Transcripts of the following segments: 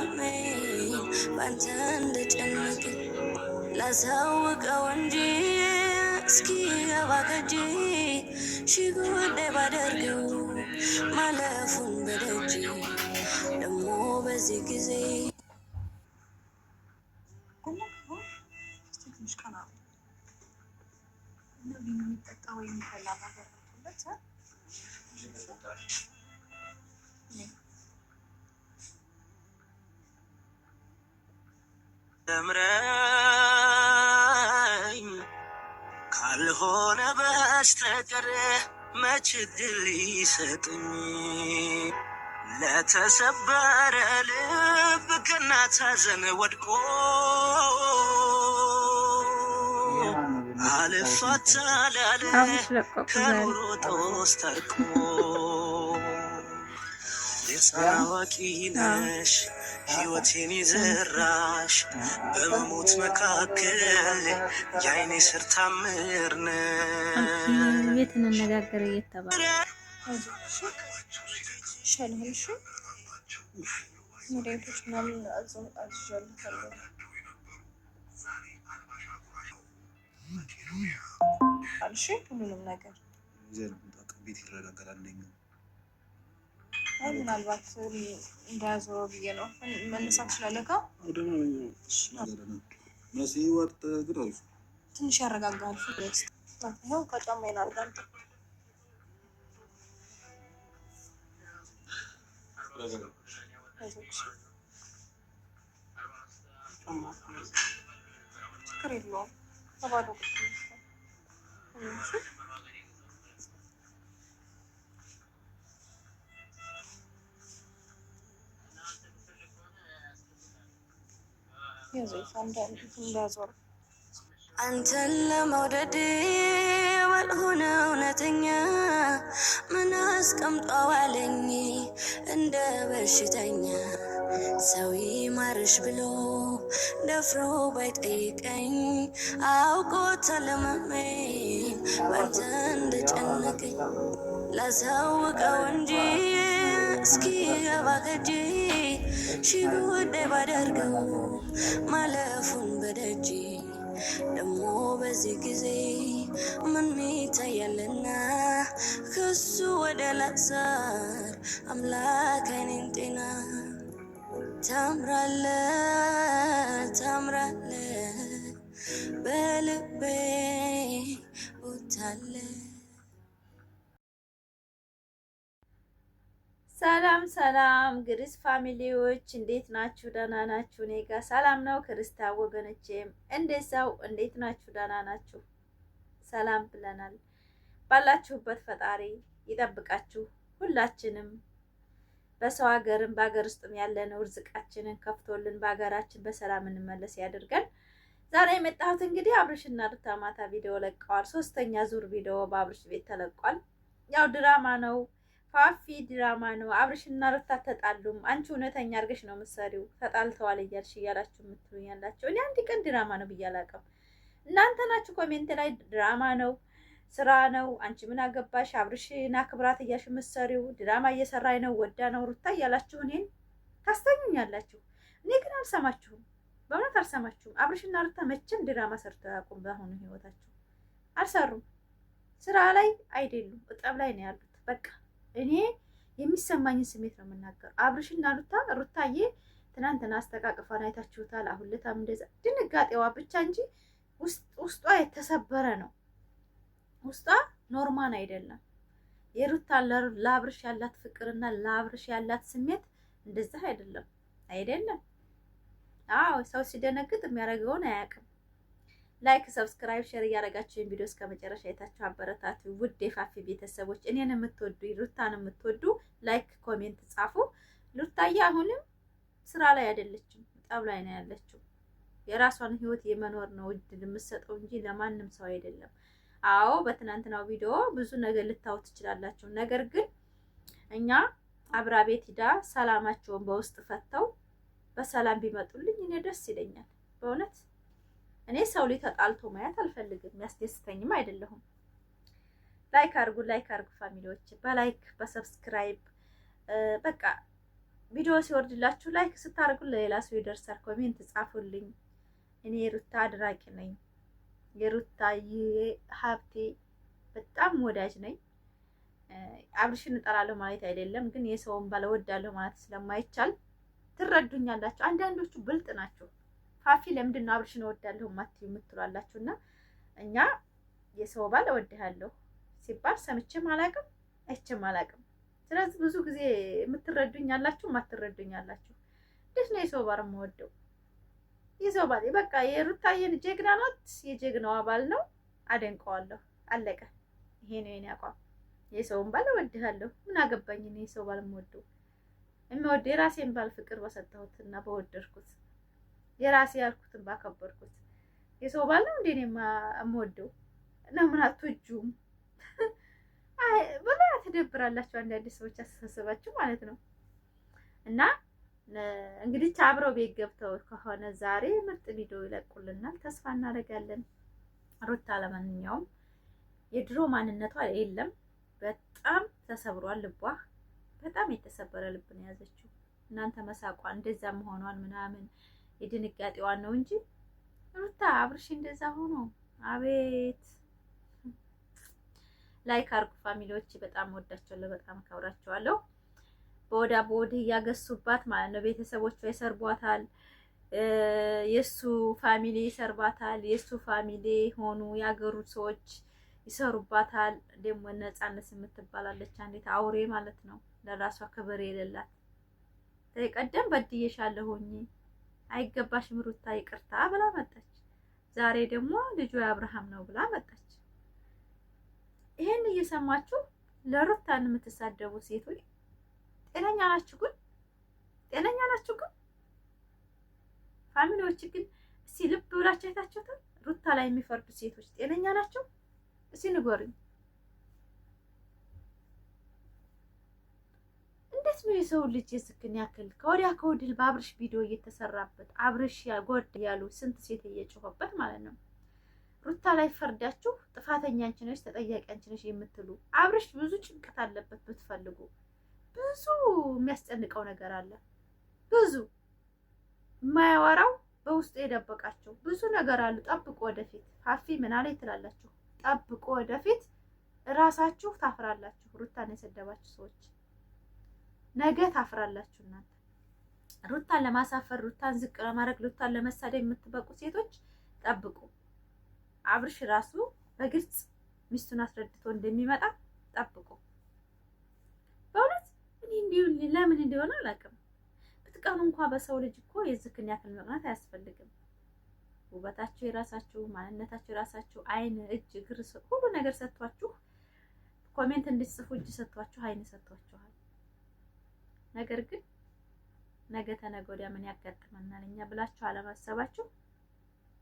ተለመመኝ ባንተ እንደጨነቀኝ ላሳውቀው እንጂ እስኪገባ ከእጄ ሺ ጉዳይ ባደርገው ማለፉን በደጅ ደግሞ በዚህ ጊዜ ተምረኝ ካልሆነ በስተቀር መች ድል ይሰጥኝ ለተሰበረ ልብ ከእናት ሐዘን ወድቆ አልፋታ ላለ ከኑሮ ጦስ ታርቆ የጻዋቂ ነሽ ሕይወቴን ይዘራሽ በመሞት መካከል የዓይኔ ስር ታምር ነሽ ቤት እንነጋገር እየተባለ ሻልሽ መድኃኒቶች ምናምን አዝዣለሁ አልሽ ሁሉንም ነገር ቤት ይረጋጋል። አንደኛው ምናልባት እንዳያዞረው ብዬ ነው። መነሳት ስላለካ ትንሽ ያረጋጋል። ይኸው ከጫማዬ ነው አልጋ ችግር የለውም። ከባዶ እንዳያዞር አንተን ለመውደድ ባልሆነ እውነተኛ ምን አስቀምጧዋለኝ እንደ በሽተኛ ሰው ይማርሽ ብሎ ደፍሮ ባይጠይቀኝ አውቆ ተለመመኝ ባንተ እንደጨነቀኝ ላሳውቀው እንጂ እስኪገባ ከእጄ ሺ ጉዳይ ባደርገው ማለፉን በደጅ ደግሞ በዚህ ጊዜ ምን ይታያልና ከሱ ወደ ላሳር አምላክ አይኔን ጤና ታምራለ ታምራለ በልቤ ቦታለ። ሰላም ሰላም ግሪስ ፋሚሊዎች እንዴት ናችሁ? ደህና ናችሁ? እኔ ጋር ሰላም ነው። ክርስቲያን ወገኖቼም እንደዛው እንዴት ናችሁ? ደህና ናችሁ? ሰላም ብለናል። ባላችሁበት ፈጣሪ ይጠብቃችሁ። ሁላችንም በሰው ሀገርም በሀገር ውስጥም ያለነው ርዝቃችንን ከፍቶልን በሀገራችን በሰላም እንመለስ ያድርገን። ዛሬ የመጣሁት እንግዲህ አብርሽና ሩታ ማታ ቪዲዮ ለቀዋል። 3ኛ ዙር ቪዲዮ በአብርሽ ቤት ተለቋል። ያው ድራማ ነው፣ ፋፊ ድራማ ነው። አብርሽና ሩታ ተጣሉም፣ አንቺ እውነተኛ አድርገሽ ነው የምትሰሪው፣ ተጣልተዋል እያልሽ እያላችሁ የምትሉኝ ያላችሁ፣ እኔ አንድ ቀን ድራማ ነው ብዬ አላውቅም። እናንተ ናችሁ ኮሜንት ላይ ድራማ ነው ስራ ነው፣ አንቺ ምን አገባሽ፣ አብርሽና ክብራት እያልሽ የምትሰሪው ድራማ እየሰራኝ ነው፣ ወዳ ነው ሩታ እያላችሁ እኔን ታስተኙኛላችሁ። እኔ ግን አልሰማችሁም፣ በእውነት አልሰማችሁም። አብርሽና ሩታ መቼም ድራማ ሰርተው አያውቁም። በአሁኑ ህይወታችሁ አልሰሩም፣ ስራ ላይ አይደሉም፣ እጠብ ላይ ነው ያሉት። በቃ እኔ የሚሰማኝን ስሜት ነው የምናገረው። አብርሽና ሩታዬ ትናንትና አስተቃቅፏን አይታችሁታል። አሁን ለታም እንደዛ ድንጋጤዋ ብቻ እንጂ ውስጧ የተሰበረ ነው። ውስጧ ኖርማል አይደለም። የሩታ ለአብርሽ ያላት ፍቅርና ለአብርሽ ያላት ስሜት እንደዛ አይደለም። አዎ ሰው ሲደነግጥ የሚያደርገውን አያውቅም። ላይክ፣ ሰብስክራይብ፣ ሼር እያደረጋችሁ ቪዲዮ እስከ መጨረሻ አይታችሁ አበረታቱ። ውድ የፋፊ ቤተሰቦች እኔን የምትወዱ ሩታን የምትወዱ ላይክ፣ ኮሜንት ጻፉ። ሩታዬ አሁንም ስራ ላይ አይደለችም፣ ጠብ ላይ ነው ያለችው። የራሷን ህይወት የመኖር ነው እድል የምትሰጠው እንጂ ለማንም ሰው አይደለም። አዎ በትናንትናው ቪዲዮ ብዙ ነገር ልታዩ ትችላላችሁ። ነገር ግን እኛ አብራ ቤት ሂዳ ሰላማቸውን በውስጥ ፈተው በሰላም ቢመጡልኝ እኔ ደስ ይለኛል። በእውነት እኔ ሰው ላይ ተጣልቶ ማየት አልፈልግም፣ የሚያስደስተኝም አይደለሁም። ላይክ አርጉ ፋሚሊዎች፣ በላይክ በሰብስክራይብ በቃ ቪዲዮ ሲወርድላችሁ ላይክ ስታደርጉ ለሌላ ሰው ይደርሳል። ኮሜንት ጻፉልኝ። እኔ የሩታ አድራቂ ነኝ። የሩታዬ ሀብቴ በጣም ወዳጅ ነኝ። አብርሽን እጠላለሁ ማለት አይደለም፣ ግን የሰውን ባለ ወዳለሁ ማለት ስለማይቻል ትረዱኛላችሁ። አንዳንዶቹ ብልጥ ናቸው። ፋፊ ለምንድን ነው አብርሽን እወዳለሁ ማትዩ የምትሏላችሁ? እና እኛ የሰው ባል እወድሃለሁ ሲባል ሰምቼም አላውቅም አይቼም አላውቅም። ስለዚህ ብዙ ጊዜ የምትረዱኛላችሁ ማትረዱኛላችሁ። እንዴት ነው የሰው ባል የምወደው? የሰው ባል በቃ የሩታዬን ጀግና ናት፣ የጀግናዋ ባል ነው፣ አደንቀዋለሁ። አለቀ። ይሄ ነው የኔ አቋም። የሰውን ባል እወድሃለሁ ምን አገባኝ? እኔ የሰው ባል የምወደው የምወደው የራሴን ባል ፍቅር በሰጠሁትና በወደድኩት የራሴ ያልኩትን ባከበርኩት የሰው ባል ነው እንዴ የምወደው? እና ምን አትወጁም? አይ በላ ተደብራላችሁ አንዳንድ ሰዎች አስተሳሰባችሁ ማለት ነው። እና እንግዲህ አብረው ቤት ገብተው ከሆነ ዛሬ ምርጥ ቪዲዮ ይለቁልናል ተስፋ እናደርጋለን። ሩታ ለማንኛውም የድሮ ማንነቷ የለም። በጣም ተሰብሯል ልቧ። በጣም የተሰበረ ልብ ነው ያዘችው። እናንተ መሳቋ እንደዛ መሆኗን ምናምን የድንጋጤዋን ነው እንጂ ሩታ አብርሽ እንደዛ ሆኖ አቤት። ላይክ አርጉ ፋሚሊዎች፣ በጣም ወዳቸዋለሁ፣ በጣም ከብራቸዋለሁ። በወዳ በወዲህ እያገሱባት ማለት ነው። ቤተሰቦቿ ይሰርቧታል፣ የሱ ፋሚሊ ይሰርባታል፣ የሱ ፋሚሊ ሆኑ ያገሩ ሰዎች ይሰሩባታል። ደግሞ ነፃነት የምትባላለች አንዲት አውሬ ማለት ነው፣ ለራሷ ክብር የሌላት ተቀደም በድዬሻለሁኝ አይገባሽም ሩታ ይቅርታ ብላ መጣች። ዛሬ ደግሞ ልጇ አብርሃም ነው ብላ መጣች። ይሄን እየሰማችሁ ለሩታን የምትሳደቡ ሴቶች ጤነኛ ናችሁ ግን? ጤነኛ ናችሁ ግን? ፋሚሊዎች ግን እስኪ ልብ ብላችሁ አይታችሁታል? ሩታ ላይ የሚፈርዱ ሴቶች ጤነኛ ናቸው? እስኪ ንገሩኝ። እንዴት ነው የሰው ልጅ የዝክን ያክል ከወዲያ ከወዲህ በአብርሽ ቪዲዮ እየተሰራበት አብርሽ ያጎድ ያሉ ስንት ሴት እየጮኸበት ማለት ነው። ሩታ ላይ ፈርዳችሁ ጥፋተኛ አንቺ ነሽ ተጠያቂ አንቺ ነሽ የምትሉ አብርሽ ብዙ ጭንቀት አለበት። ብትፈልጉ ብዙ የሚያስጨንቀው ነገር አለ። ብዙ የማያወራው በውስጡ የደበቃቸው ብዙ ነገር አሉ። ጠብቆ ወደፊት ፋፊ ምን አለ ትላላችሁ? ጠብቆ ወደፊት እራሳችሁ ታፍራላችሁ። ሩታን የሰደባችሁ ሰዎች ነገ ታፍራላችሁ። እናንተ ሩታን ለማሳፈር፣ ሩታን ዝቅ ለማድረግ፣ ሩታን ለመሳደብ የምትበቁ ሴቶች ጠብቁ። አብርሽ ራሱ በግልጽ ሚስቱን አስረድቶ እንደሚመጣ ጠብቁ። በእውነት እኔ እንዲሁ ለምን እንደሆነ አላውቅም። ብትቀኑ እንኳን በሰው ልጅ እኮ የዝክን ያክል መቅናት አያስፈልግም። ውበታችሁ የራሳችሁ፣ ማንነታችሁ የራሳችሁ፣ አይን፣ እጅ፣ እግር ሁሉ ነገር ሰጥቷችሁ ኮሜንት እንድትጽፉ እጅ ሰጥቷችሁ አይን ሰጥቷችኋል። ነገር ግን ነገ ተነገ ወዲያ ምን ያጋጥመናል እኛ ብላችሁ አለማሰባችሁ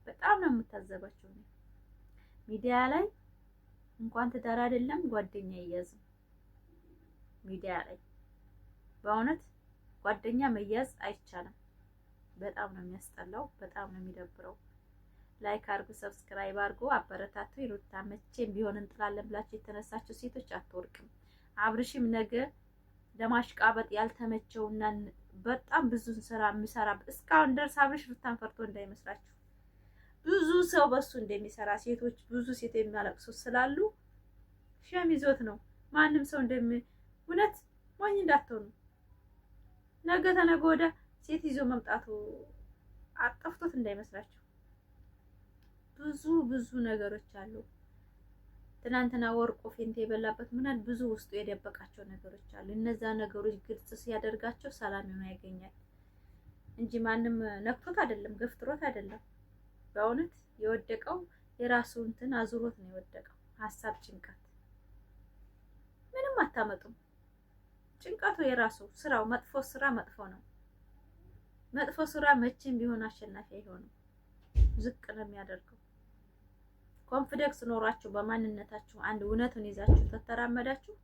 በጣም ነው የምታዘባችሁ። ሚዲያ ላይ እንኳን ትዳር አይደለም ጓደኛ ይያዝም። ሚዲያ ላይ በእውነት ጓደኛ መያዝ አይቻልም። በጣም ነው የሚያስጠላው፣ በጣም ነው የሚደብረው። ላይክ አርጉ፣ ሰብስክራይብ አርጉ፣ አበረታቱ። ሩታ መቼም ቢሆን እንጥላለን ብላችሁ የተነሳችሁ ሴቶች አትወርቅም። አብርሽም ነገ ለማሽቃበጥ ያልተመቸውና በጣም ብዙ ስራ የሚሰራበት እስካሁን ድረስ አብርሽ ሩታን ፈርቶ እንዳይመስላችሁ ብዙ ሰው በሱ እንደሚሰራ ሴቶች ብዙ ሴት የሚያለቅሱ ስላሉ ሸም ይዞት ነው። ማንም ሰው እውነት ሞኝ እንዳትሆኑ። ነገ ተነገ ወዲያ ሴት ይዞ መምጣቱ አጠፍቶት እንዳይመስላችሁ። ብዙ ነገሮች አሉ። ትናንትና ወርቆ ፌንት የበላበት ምናል ብዙ ውስጡ የደበቃቸው ነገሮች አሉ። እነዛ ነገሮች ግልጽ ሲያደርጋቸው ሰላም ያገኛል እንጂ ማንም ነክቶት አይደለም፣ ገፍትሮት አይደለም። በእውነት የወደቀው የራሱ እንትን አዙሮት ነው የወደቀው። ሀሳብ፣ ጭንቀት ምንም አታመጡም። ጭንቀቱ የራሱ ስራው፣ መጥፎ ስራ መጥፎ ነው። መጥፎ ስራ መቼም ቢሆን አሸናፊ አይሆንም፣ ዝቅ ነው የሚያደርገው። ኮንፊደንስ ኖራችሁ በማንነታችሁ አንድ እውነቱን ይዛችሁ ተተራመዳችሁ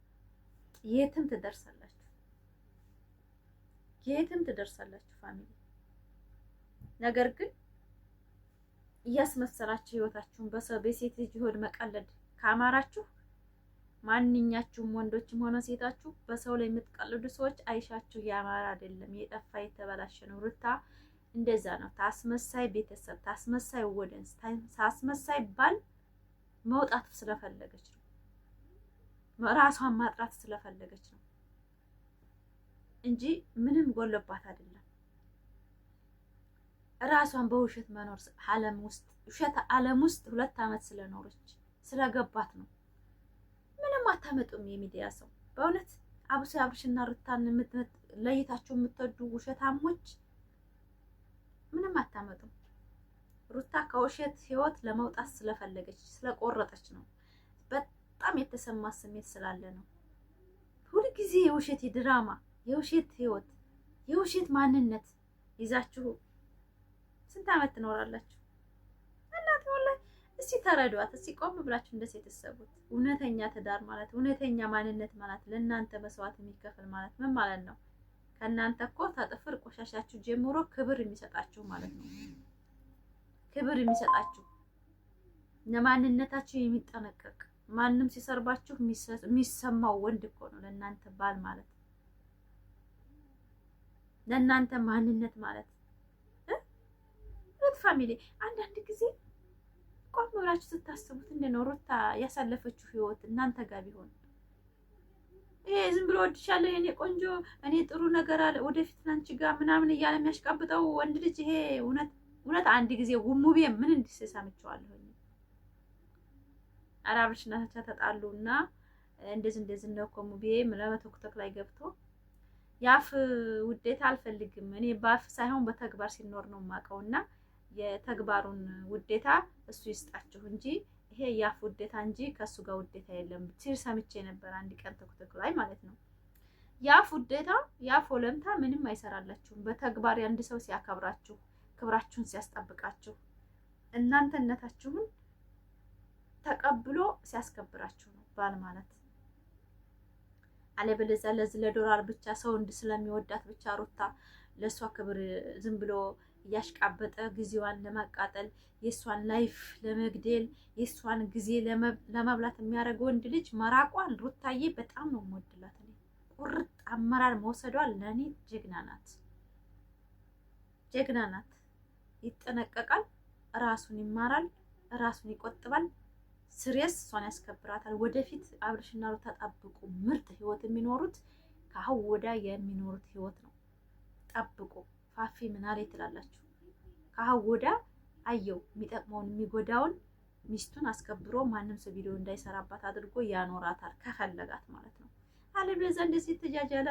የትም ትደርሳላችሁ፣ የትም ትደርሳላችሁ ፋሚሊ። ነገር ግን እያስመሰላችሁ ህይወታችሁን በሰው በሴት ልጅ ሆድ መቀለድ ካማራችሁ ማንኛችሁም ወንዶችም ሆነ ሴታችሁ በሰው ላይ የምትቀልዱ ሰዎች አይሻችሁ ያማረ አይደለም፣ የጠፋ የተበላሸ ነው። ሩታ እንደዛ ነው። ታስመሳይ ቤተሰብ፣ ታስመሳይ ወደንስ፣ ታስመሳይ ባል መውጣት ስለፈለገች ነው። ራሷን ማጥራት ስለፈለገች ነው እንጂ ምንም ጎለባት አይደለም። ራሷን በውሸት መኖር ዓለም ውስጥ ውሸት ዓለም ውስጥ 2 ዓመት ስለኖረች ስለገባት ነው። ምንም አታመጡም የሚዲያ ሰው በእውነት አብሶ አብርሽና ሩታን ለይታችሁ የምትወዱ ውሸታሞች ምንም አታመጡም። ሩታ ከውሸት ህይወት ለመውጣት ስለፈለገች ስለቆረጠች ነው። በጣም የተሰማ ስሜት ስላለ ነው። ሁልጊዜ የውሸት ድራማ፣ የውሸት ህይወት፣ የውሸት ማንነት ይዛችሁ ስንት ዓመት ትኖራላችሁ? እናት ወላሂ እስቲ ተረዷት። እስቲ ቆም ብላችሁ እንደ ሴት ተሰቡት። እውነተኛ ትዳር ማለት እውነተኛ ማንነት ማለት ለእናንተ መስዋዕት የሚከፍል ማለት ምን ማለት ነው? ከእናንተ እኮ ተጥፍር ቆሻሻችሁ ጀምሮ ክብር የሚሰጣችሁ ማለት ነው። ክብር የሚሰጣችሁ ለማንነታችሁ የሚጠነቀቅ ማንም ሲሰርባችሁ የሚሰማው ወንድ እኮ ነው ለእናንተ ባል ማለት፣ ለእናንተ ማንነት ማለት ፋሚሊ። አንዳንድ ጊዜ ቆም ብላችሁ ስታስቡት እንደው ሩታ ያሳለፈችው ህይወት እናንተ ጋር ቢሆን ይሄ ዝም ብሎ ወድሻለሁ የኔ ቆንጆ እኔ ጥሩ ነገር አለ ወደፊት አንቺ ጋር ምናምን እያለ የሚያሽቃብጠው ወንድ ልጅ ይሄ እውነት አንድ ጊዜ ሙቤ ምን እንዲሰሳምቸዋለሁ አራብሽና ተጣሉና እንደዚህ ነው እኮ ሙቤ ለመተክተክ ላይ ገብቶ ያፍ ውዴታ አልፈልግም እኔ ባፍ ሳይሆን በተግባር ሲኖር ነው የማውቀውና የተግባሩን ውዴታ እሱ ይስጣችሁ እንጂ ይሄ ያፍ ውዴታ እንጂ ከሱ ጋር ውዴታ የለም ሲል ሰምቼ ነበር አንድ ቀን ተክተክ ላይ ማለት ነው። ያፍ ውዴታ ያፍ ወለምታ ምንም አይሰራላችሁም። በተግባር አንድ ሰው ሲያከብራችሁ ክብራችሁን ሲያስጠብቃችሁ እናንተነታችሁን ተቀብሎ ሲያስከብራችሁ ነው ባል ማለት። አለበለዚያ ለዚህ ለዶላር ብቻ ሰው ስለሚወዳት ብቻ ሩታ ለሷ ክብር ዝም ብሎ እያሽቃበጠ ጊዜዋን ለማቃጠል የሷን ላይፍ ለመግደል የሷን ጊዜ ለመብላት የሚያደርግ ወንድ ልጅ መራቋን ሩታዬ በጣም ነው የምወድላት። እኔ ቁርጥ አመራር መውሰዷ ለኔ ጀግና ናት፣ ጀግና ናት። ይጠነቀቃል፣ ራሱን ይማራል፣ ራሱን ይቆጥባል። ስሬስ እሷን ያስከብራታል። ወደፊት አብርሽና ሩታ ጠብቁ። ምርጥ ህይወት የሚኖሩት ከአሁን ወዲያ የሚኖሩት ህይወት ነው። ጠብቁ። ፋፊ ምን አለ ትላላችሁ? ከአሁን ወዲያ አየው የሚጠቅመውን የሚጎዳውን ሚስቱን አስከብሮ ማንም ሰው ቪዲዮ እንዳይሰራባት አድርጎ ያኖራታል ከፈለጋት ማለት ነው። አለበለዚያ እንደዚህ ተጃጃለ